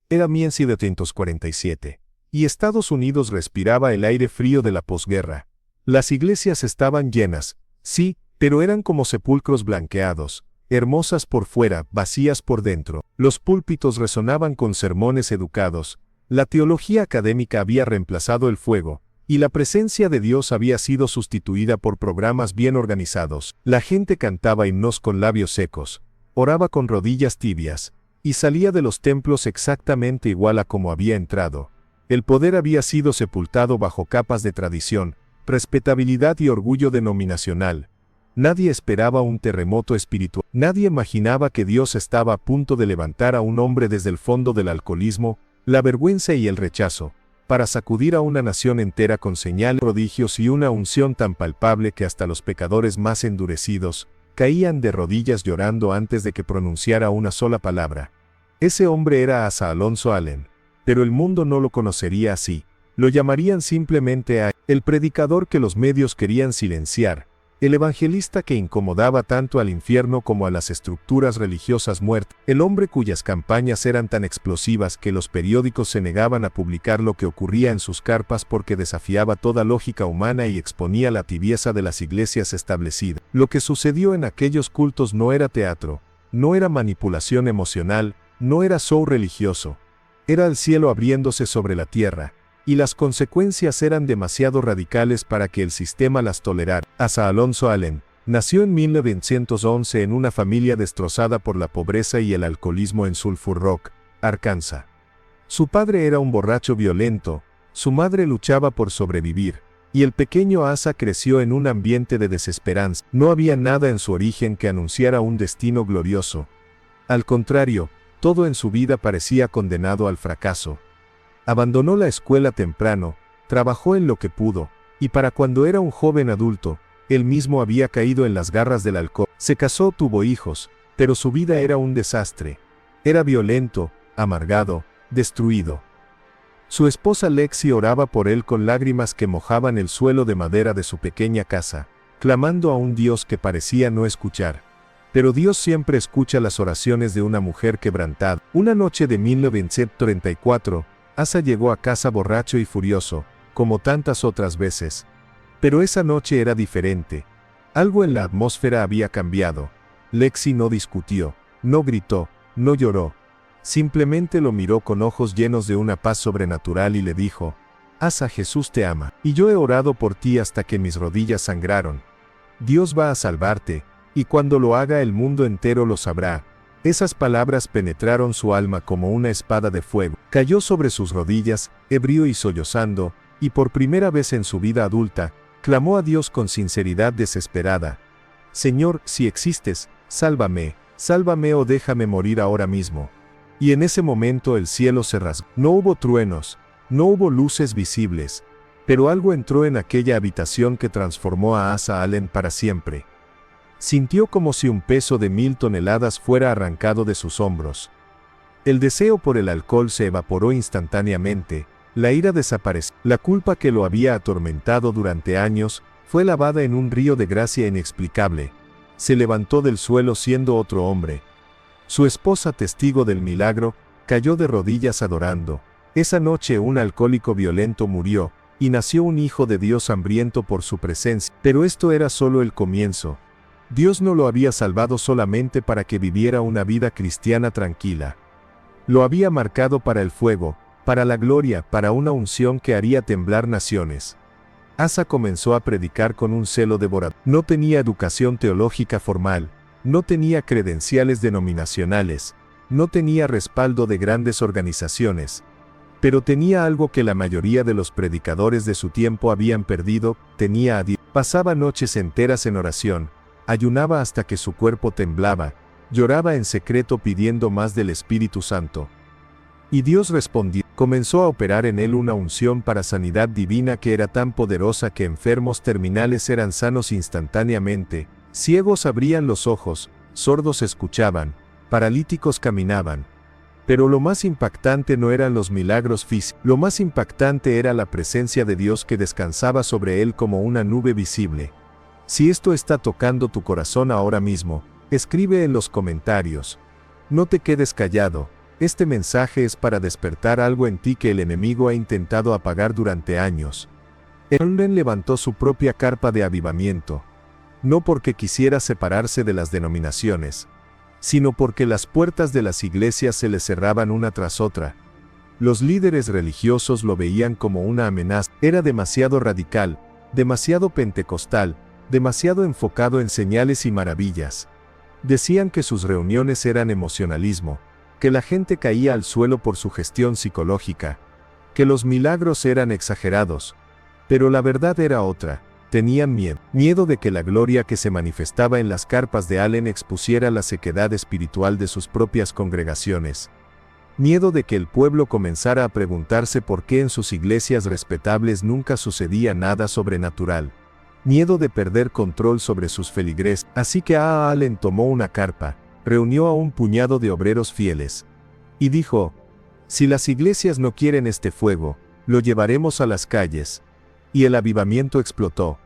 Era 1947, y Estados Unidos respiraba el aire frío de la posguerra. Las iglesias estaban llenas, sí, pero eran como sepulcros blanqueados, hermosas por fuera, vacías por dentro. Los púlpitos resonaban con sermones educados, la teología académica había reemplazado el fuego, y la presencia de Dios había sido sustituida por programas bien organizados. La gente cantaba himnos con labios secos, oraba con rodillas tibias, y salía de los templos exactamente igual a como había entrado. El poder había sido sepultado bajo capas de tradición, respetabilidad y orgullo denominacional. Nadie esperaba un terremoto espiritual. Nadie imaginaba que Dios estaba a punto de levantar a un hombre desde el fondo del alcoholismo, la vergüenza y el rechazo, para sacudir a una nación entera con señales, prodigios y una unción tan palpable que hasta los pecadores más endurecidos caían de rodillas llorando antes de que pronunciara una sola palabra. Ese hombre era Asa Alonso Allen, pero el mundo no lo conocería así. Lo llamarían simplemente el predicador que los medios querían silenciar, el evangelista que incomodaba tanto al infierno como a las estructuras religiosas muertas, el hombre cuyas campañas eran tan explosivas que los periódicos se negaban a publicar lo que ocurría en sus carpas porque desafiaba toda lógica humana y exponía la tibieza de las iglesias establecidas. Lo que sucedió en aquellos cultos no era teatro, no era manipulación emocional, no era show religioso. Era el cielo abriéndose sobre la tierra, y las consecuencias eran demasiado radicales para que el sistema las tolerara. Asa Alonso Allen nació en 1911 en una familia destrozada por la pobreza y el alcoholismo en Sulphur Rock, Arkansas. Su padre era un borracho violento, su madre luchaba por sobrevivir, y el pequeño Asa creció en un ambiente de desesperanza. No había nada en su origen que anunciara un destino glorioso. Al contrario, todo en su vida parecía condenado al fracaso. Abandonó la escuela temprano, trabajó en lo que pudo, y para cuando era un joven adulto, él mismo había caído en las garras del alcohol. Se casó, tuvo hijos, pero su vida era un desastre. Era violento, amargado, destruido. Su esposa Lexi oraba por él con lágrimas que mojaban el suelo de madera de su pequeña casa, clamando a un Dios que parecía no escuchar. Pero Dios siempre escucha las oraciones de una mujer quebrantada. Una noche de 1934, Asa llegó a casa borracho y furioso, como tantas otras veces. Pero esa noche era diferente. Algo en la atmósfera había cambiado. Lexi no discutió, no gritó, no lloró. Simplemente lo miró con ojos llenos de una paz sobrenatural y le dijo: Asa, Jesús te ama, y yo he orado por ti hasta que mis rodillas sangraron. Dios va a salvarte, y cuando lo haga el mundo entero lo sabrá. Esas palabras penetraron su alma como una espada de fuego. Cayó sobre sus rodillas, ebrio y sollozando, y por primera vez en su vida adulta, clamó a Dios con sinceridad desesperada: Señor, si existes, sálvame, sálvame o déjame morir ahora mismo. Y en ese momento el cielo se rasgó. No hubo truenos, no hubo luces visibles, pero algo entró en aquella habitación que transformó a Asa Allen para siempre. Sintió como si un peso de 1000 toneladas fuera arrancado de sus hombros. El deseo por el alcohol se evaporó instantáneamente, la ira desapareció. La culpa que lo había atormentado durante años fue lavada en un río de gracia inexplicable. Se levantó del suelo siendo otro hombre. Su esposa, testigo del milagro, cayó de rodillas adorando. Esa noche un alcohólico violento murió, y nació un hijo de Dios hambriento por su presencia. Pero esto era solo el comienzo. Dios no lo había salvado solamente para que viviera una vida cristiana tranquila. Lo había marcado para el fuego, para la gloria, para una unción que haría temblar naciones. Asa comenzó a predicar con un celo devorador. No tenía educación teológica formal, no tenía credenciales denominacionales, no tenía respaldo de grandes organizaciones, pero tenía algo que la mayoría de los predicadores de su tiempo habían perdido: tenía a Dios. Pasaba noches enteras en oración, ayunaba hasta que su cuerpo temblaba, lloraba en secreto pidiendo más del Espíritu Santo. Y Dios respondió. Comenzó a operar en él una unción para sanidad divina que era tan poderosa que enfermos terminales eran sanos instantáneamente, ciegos abrían los ojos, sordos escuchaban, paralíticos caminaban. Pero lo más impactante no eran los milagros físicos, lo más impactante era la presencia de Dios que descansaba sobre él como una nube visible. Si esto está tocando tu corazón ahora mismo, escribe en los comentarios. No te quedes callado, Este mensaje es para despertar algo en ti que el enemigo ha intentado apagar durante años. Allen levantó su propia carpa de avivamiento, no porque quisiera separarse de las denominaciones, sino porque las puertas de las iglesias se le cerraban una tras otra. Los líderes religiosos lo veían como una amenaza. Era demasiado radical, demasiado pentecostal, demasiado enfocado en señales y maravillas. Decían que sus reuniones eran emocionalismo, que la gente caía al suelo por su gestión psicológica, que los milagros eran exagerados. Pero la verdad era otra. Tenían miedo de que la gloria que se manifestaba en las carpas de Allen expusiera la sequedad espiritual de sus propias congregaciones. Miedo de que el pueblo comenzara a preguntarse por qué en sus iglesias respetables nunca sucedía nada sobrenatural. Miedo de perder control sobre sus feligreses. Así que Allen tomó una carpa, reunió a un puñado de obreros fieles, y dijo: si las iglesias no quieren este fuego, lo llevaremos a las calles. Y el avivamiento explotó.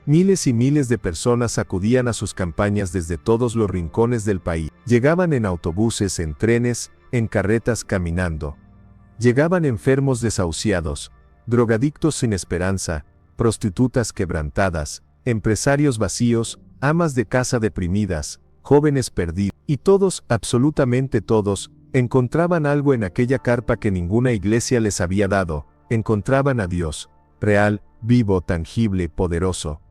Miles y miles de personas acudían a sus campañas desde todos los rincones del país. Llegaban en autobuses, en trenes, en carretas, caminando. Llegaban enfermos desahuciados, drogadictos sin esperanza, prostitutas quebrantadas, empresarios vacíos, amas de casa deprimidas, jóvenes perdidos. Y todos, absolutamente todos, encontraban algo en aquella carpa que ninguna iglesia les había dado. Encontraban a Dios, real, vivo, tangible, poderoso.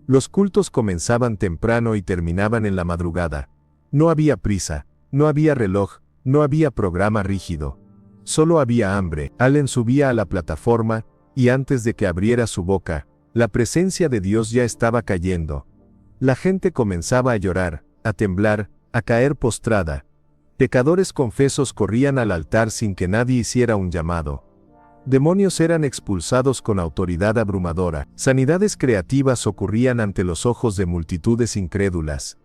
Los cultos comenzaban temprano y terminaban en la madrugada. No había prisa, no había reloj, no había programa rígido. Solo había hambre. Allen subía a la plataforma, y antes de que abriera su boca, la presencia de Dios ya estaba cayendo. La gente comenzaba a llorar, a temblar, a caer postrada. Pecadores confesos corrían al altar sin que nadie hiciera un llamado. Demonios eran expulsados con autoridad abrumadora. Sanidades creativas ocurrían ante los ojos de multitudes incrédulas.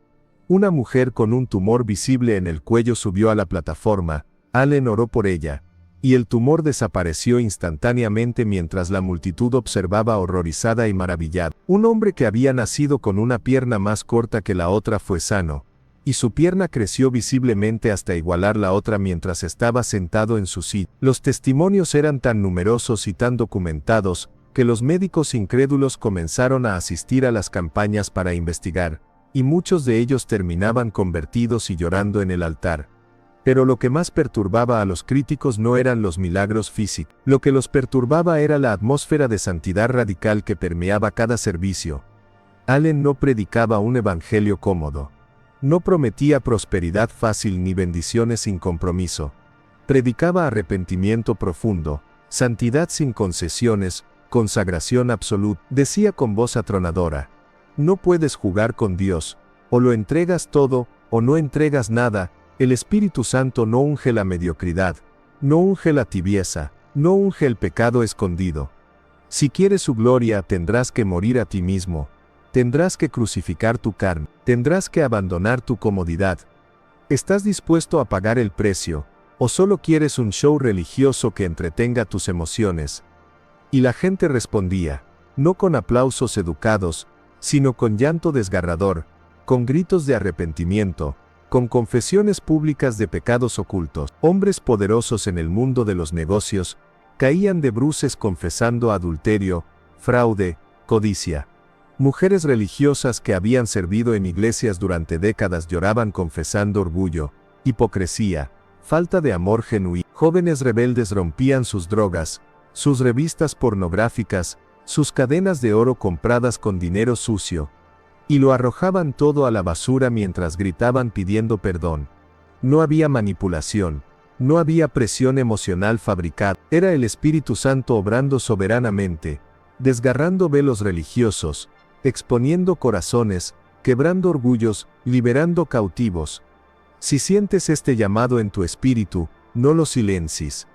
Una mujer con un tumor visible en el cuello subió a la plataforma. Allen oró por ella, y el tumor desapareció instantáneamente mientras la multitud observaba horrorizada y maravillada. Un hombre que había nacido con una pierna más corta que la otra fue sano, y su pierna creció visiblemente hasta igualar la otra mientras estaba sentado en su silla. Los testimonios eran tan numerosos y tan documentados, que los médicos incrédulos comenzaron a asistir a las campañas para investigar, y muchos de ellos terminaban convertidos y llorando en el altar. Pero lo que más perturbaba a los críticos no eran los milagros físicos. Lo que los perturbaba era la atmósfera de santidad radical que permeaba cada servicio. Allen no predicaba un evangelio cómodo. No prometía prosperidad fácil ni bendiciones sin compromiso. Predicaba arrepentimiento profundo, santidad sin concesiones, consagración absoluta. Decía con voz atronadora: no puedes jugar con Dios, o lo entregas todo, o no entregas nada. El Espíritu Santo no unge la mediocridad, no unge la tibieza, no unge el pecado escondido. Si quieres su gloria, tendrás que morir a ti mismo. Tendrás que crucificar tu carne, tendrás que abandonar tu comodidad. ¿Estás dispuesto a pagar el precio, o solo quieres un show religioso que entretenga tus emociones? Y la gente respondía, no con aplausos educados, sino con llanto desgarrador, con gritos de arrepentimiento, con confesiones públicas de pecados ocultos. Hombres poderosos en el mundo de los negocios caían de bruces confesando adulterio, fraude, codicia. Mujeres religiosas que habían servido en iglesias durante décadas lloraban confesando orgullo, hipocresía, falta de amor genuino. Jóvenes rebeldes rompían sus drogas, sus revistas pornográficas, sus cadenas de oro compradas con dinero sucio, y lo arrojaban todo a la basura mientras gritaban pidiendo perdón. No había manipulación, no había presión emocional fabricada. Era el Espíritu Santo obrando soberanamente, desgarrando velos religiosos, exponiendo corazones, quebrando orgullos, liberando cautivos. Si sientes este llamado en tu espíritu, no lo silencies.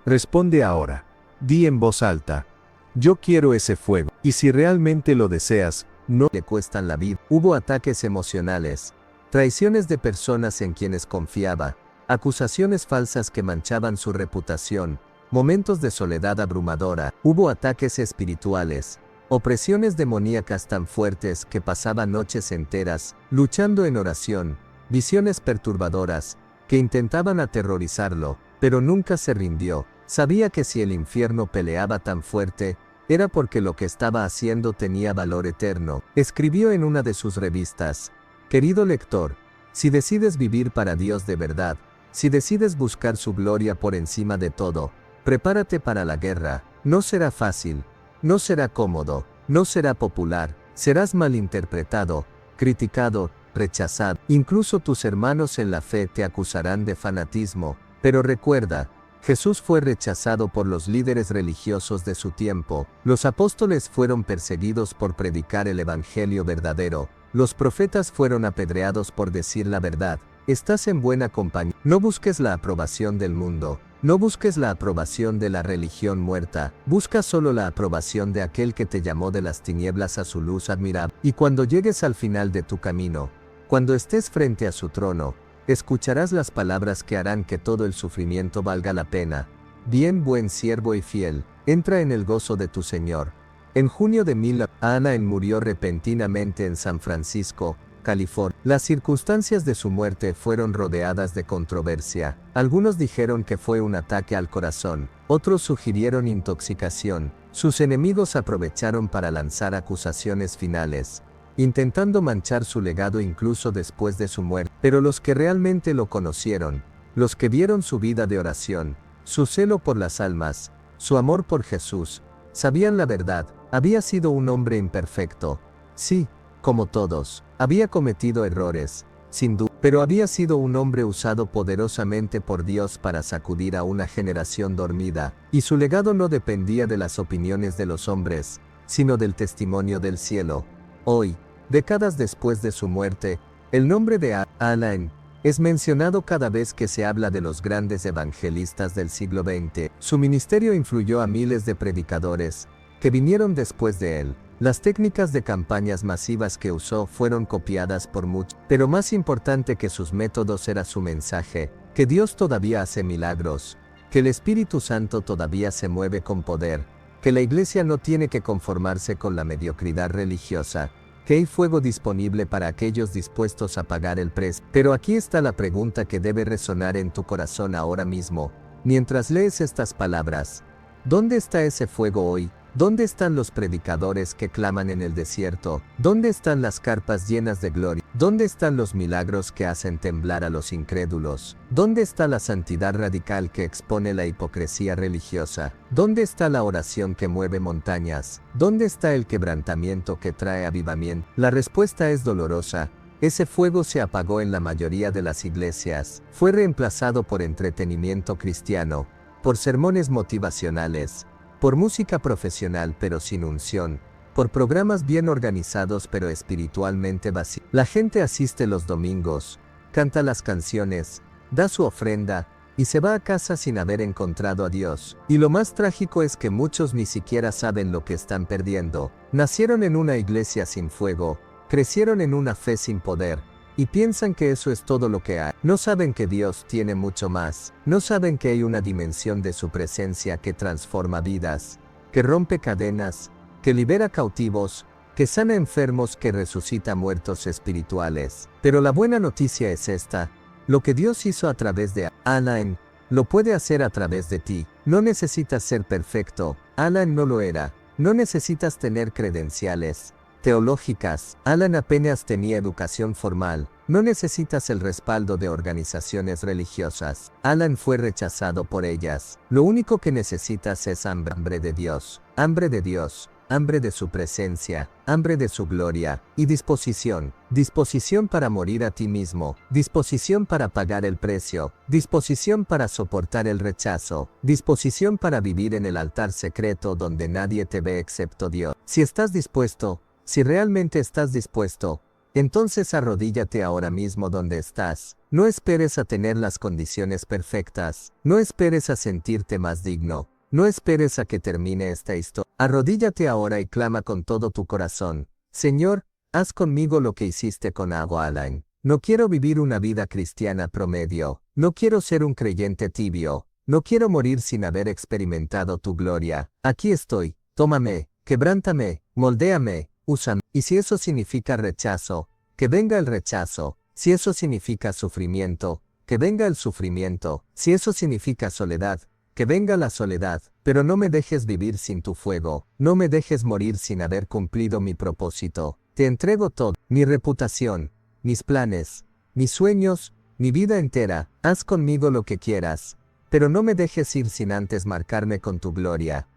Responde ahora. Di en voz alta: yo quiero ese fuego. Y si realmente lo deseas, no le cuestan la vida. Hubo ataques emocionales, traiciones de personas en quienes confiaba, acusaciones falsas que manchaban su reputación, momentos de soledad abrumadora. Hubo ataques espirituales, opresiones demoníacas tan fuertes que pasaba noches enteras, luchando en oración, visiones perturbadoras, que intentaban aterrorizarlo, pero nunca se rindió. Sabía que si el infierno peleaba tan fuerte, era porque lo que estaba haciendo tenía valor eterno. Escribió en una de sus revistas: querido lector, si decides vivir para Dios de verdad, si decides buscar su gloria por encima de todo, prepárate para la guerra. No será fácil, no será cómodo, no será popular, serás malinterpretado, criticado, rechazado. Incluso tus hermanos en la fe te acusarán de fanatismo, pero recuerda, Jesús fue rechazado por los líderes religiosos de su tiempo, los apóstoles fueron perseguidos por predicar el evangelio verdadero, los profetas fueron apedreados por decir la verdad. Estás en buena compañía. No busques la aprobación del mundo, no busques la aprobación de la religión muerta, busca solo la aprobación de aquel que te llamó de las tinieblas a su luz admirable. Y cuando llegues al final de tu camino, cuando estés frente a su trono, escucharás las palabras que harán que todo el sufrimiento valga la pena. Bien, buen siervo y fiel, entra en el gozo de tu Señor. En junio de 1000, Anna murió repentinamente en San Francisco, California. Las circunstancias de su muerte fueron rodeadas de controversia. Algunos dijeron que fue un ataque al corazón, otros sugirieron intoxicación. Sus enemigos aprovecharon para lanzar acusaciones finales, intentando manchar su legado incluso después de su muerte. Pero los que realmente lo conocieron, los que vieron su vida de oración, su celo por las almas, su amor por Jesús, sabían la verdad. Había sido un hombre imperfecto. Sí, como todos, había cometido errores, sin duda, pero había sido un hombre usado poderosamente por Dios para sacudir a una generación dormida, y su legado no dependía de las opiniones de los hombres, sino del testimonio del cielo. Hoy, décadas después de su muerte, el nombre de Alain es mencionado cada vez que se habla de los grandes evangelistas del siglo XX. Su ministerio influyó a miles de predicadores que vinieron después de él. Las técnicas de campañas masivas que usó fueron copiadas por muchos, pero más importante que sus métodos era su mensaje, que Dios todavía hace milagros, que el Espíritu Santo todavía se mueve con poder, que la Iglesia no tiene que conformarse con la mediocridad religiosa, que hay fuego disponible para aquellos dispuestos a pagar el precio. Pero aquí está la pregunta que debe resonar en tu corazón ahora mismo, mientras lees estas palabras. ¿Dónde está ese fuego hoy? ¿Dónde están los predicadores que claman en el desierto? ¿Dónde están las carpas llenas de gloria? ¿Dónde están los milagros que hacen temblar a los incrédulos? ¿Dónde está la santidad radical que expone la hipocresía religiosa? ¿Dónde está la oración que mueve montañas? ¿Dónde está el quebrantamiento que trae avivamiento? La respuesta es dolorosa. Ese fuego se apagó en la mayoría de las iglesias. Fue reemplazado por entretenimiento cristiano, por sermones motivacionales, por música profesional pero sin unción, por programas bien organizados pero espiritualmente vacíos. La gente asiste los domingos, canta las canciones, da su ofrenda, y se va a casa sin haber encontrado a Dios. Y lo más trágico es que muchos ni siquiera saben lo que están perdiendo. Nacieron en una iglesia sin fuego, crecieron en una fe sin poder, y piensan que eso es todo lo que hay. No saben que Dios tiene mucho más. No saben que hay una dimensión de su presencia que transforma vidas, que rompe cadenas, que libera cautivos, que sana enfermos, que resucita muertos espirituales. Pero la buena noticia es esta: lo que Dios hizo a través de Alain, lo puede hacer a través de ti. No necesitas ser perfecto. Alain no lo era. No necesitas tener credenciales teológicas. Alain apenas tenía educación formal. No necesitas el respaldo de organizaciones religiosas. Alain fue rechazado por ellas. Lo único que necesitas es hambre de Dios. Hambre de Dios. Hambre de su presencia, hambre de su gloria, y disposición. Disposición para morir a ti mismo, disposición para pagar el precio, disposición para soportar el rechazo, disposición para vivir en el altar secreto donde nadie te ve excepto Dios. Si estás dispuesto, si realmente estás dispuesto, entonces arrodíllate ahora mismo donde estás. No esperes a tener las condiciones perfectas, no esperes a sentirte más digno. No esperes a que termine esta historia. Arrodíllate ahora y clama con todo tu corazón: Señor, haz conmigo lo que hiciste con Alain. No quiero vivir una vida cristiana promedio. No quiero ser un creyente tibio. No quiero morir sin haber experimentado tu gloria. Aquí estoy. Tómame, quebrántame, moldéame, úsame. Y si eso significa rechazo, que venga el rechazo. Si eso significa sufrimiento, que venga el sufrimiento, si eso significa soledad, que venga la soledad, pero no me dejes vivir sin tu fuego, no me dejes morir sin haber cumplido mi propósito. Te entrego todo, mi reputación, mis planes, mis sueños, mi vida entera, haz conmigo lo que quieras, pero no me dejes ir sin antes marcarme con tu gloria.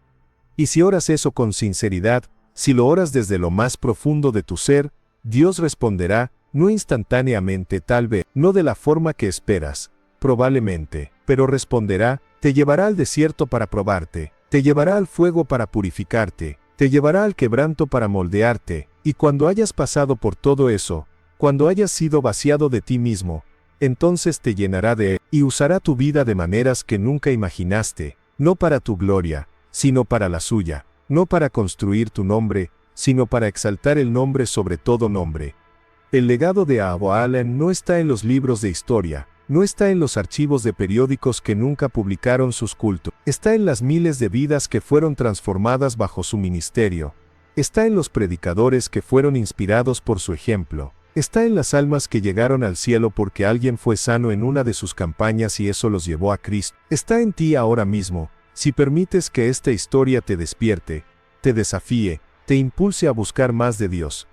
Y si oras eso con sinceridad, si lo oras desde lo más profundo de tu ser, Dios responderá, no instantáneamente tal vez, no de la forma que esperas, probablemente, pero responderá, te llevará al desierto para probarte, te llevará al fuego para purificarte, te llevará al quebranto para moldearte, y cuando hayas pasado por todo eso, cuando hayas sido vaciado de ti mismo, entonces te llenará de él, y usará tu vida de maneras que nunca imaginaste, no para tu gloria, sino para la suya, no para construir tu nombre, sino para exaltar el nombre sobre todo nombre. El legado de Abba Allen no está en los libros de historia, no está en los archivos de periódicos que nunca publicaron sus cultos, está en las miles de vidas que fueron transformadas bajo su ministerio, está en los predicadores que fueron inspirados por su ejemplo, está en las almas que llegaron al cielo porque alguien fue sano en una de sus campañas y eso los llevó a Cristo, está en ti ahora mismo, si permites que esta historia te despierte, te desafíe, te impulse a buscar más de Dios.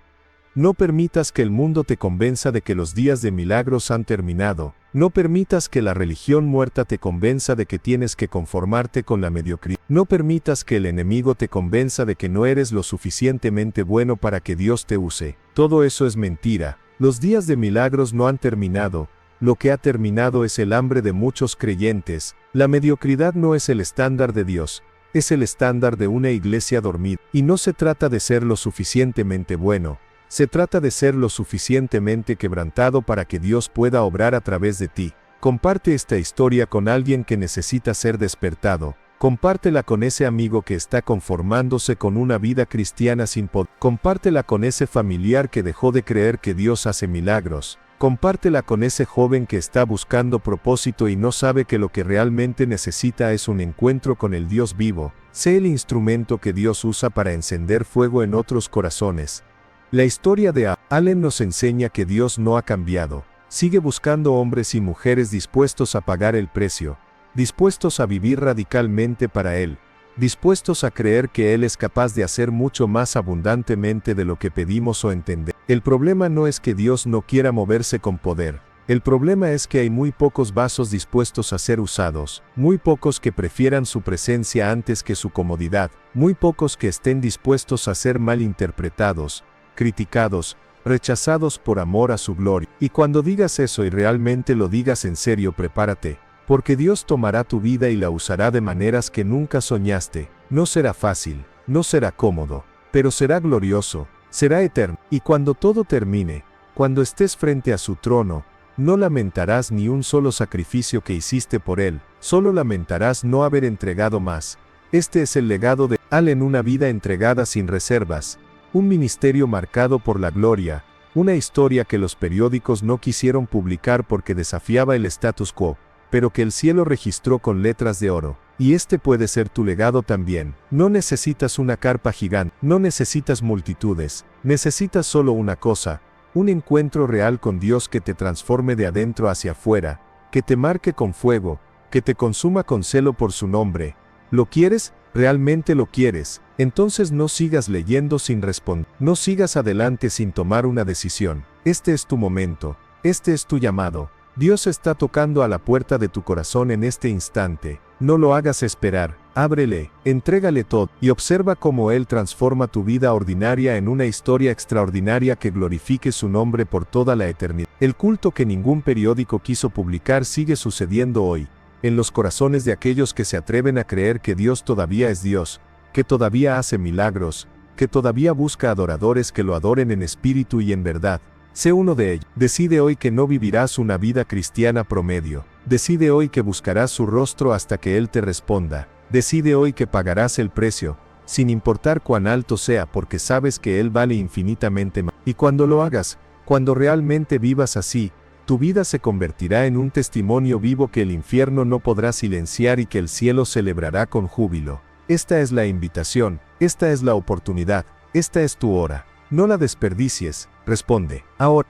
No permitas que el mundo te convenza de que los días de milagros han terminado. No permitas que la religión muerta te convenza de que tienes que conformarte con la mediocridad. No permitas que el enemigo te convenza de que no eres lo suficientemente bueno para que Dios te use. Todo eso es mentira. Los días de milagros no han terminado. Lo que ha terminado es el hambre de muchos creyentes. La mediocridad no es el estándar de Dios. Es el estándar de una iglesia dormida. Y no se trata de ser lo suficientemente bueno. Se trata de ser lo suficientemente quebrantado para que Dios pueda obrar a través de ti. Comparte esta historia con alguien que necesita ser despertado. Compártela con ese amigo que está conformándose con una vida cristiana sin poder. Compártela con ese familiar que dejó de creer que Dios hace milagros. Compártela con ese joven que está buscando propósito y no sabe que lo que realmente necesita es un encuentro con el Dios vivo. Sé el instrumento que Dios usa para encender fuego en otros corazones. La historia de Allen nos enseña que Dios no ha cambiado. Sigue buscando hombres y mujeres dispuestos a pagar el precio, dispuestos a vivir radicalmente para Él, dispuestos a creer que Él es capaz de hacer mucho más abundantemente de lo que pedimos o entendemos. El problema no es que Dios no quiera moverse con poder. El problema es que hay muy pocos vasos dispuestos a ser usados, muy pocos que prefieran su presencia antes que su comodidad, muy pocos que estén dispuestos a ser malinterpretados, criticados, rechazados por amor a su gloria. Y cuando digas eso y realmente lo digas en serio, prepárate, porque Dios tomará tu vida y la usará de maneras que nunca soñaste. No será fácil, no será cómodo, pero será glorioso, será eterno. Y cuando todo termine, cuando estés frente a su trono, no lamentarás ni un solo sacrificio que hiciste por Él, solo lamentarás no haber entregado más. Este es el legado de Allen, una vida entregada sin reservas. Un ministerio marcado por la gloria, una historia que los periódicos no quisieron publicar porque desafiaba el status quo, pero que el cielo registró con letras de oro. Y este puede ser tu legado también. No necesitas una carpa gigante, no necesitas multitudes, necesitas solo una cosa, un encuentro real con Dios que te transforme de adentro hacia afuera, que te marque con fuego, que te consuma con celo por su nombre. ¿Lo quieres? ¿Realmente lo quieres? Entonces no sigas leyendo sin responder. No sigas adelante sin tomar una decisión. Este es tu momento. Este es tu llamado. Dios está tocando a la puerta de tu corazón en este instante. No lo hagas esperar. Ábrele, entrégale todo, y observa cómo Él transforma tu vida ordinaria en una historia extraordinaria que glorifique su nombre por toda la eternidad. El culto que ningún periódico quiso publicar sigue sucediendo hoy, en los corazones de aquellos que se atreven a creer que Dios todavía es Dios, que todavía hace milagros, que todavía busca adoradores que lo adoren en espíritu y en verdad. Sé uno de ellos. Decide hoy que no vivirás una vida cristiana promedio. Decide hoy que buscarás su rostro hasta que Él te responda. Decide hoy que pagarás el precio, sin importar cuán alto sea, porque sabes que Él vale infinitamente más. Y cuando lo hagas, cuando realmente vivas así, tu vida se convertirá en un testimonio vivo que el infierno no podrá silenciar y que el cielo celebrará con júbilo. Esta es la invitación, esta es la oportunidad, esta es tu hora. No la desperdicies, responde. Ahora.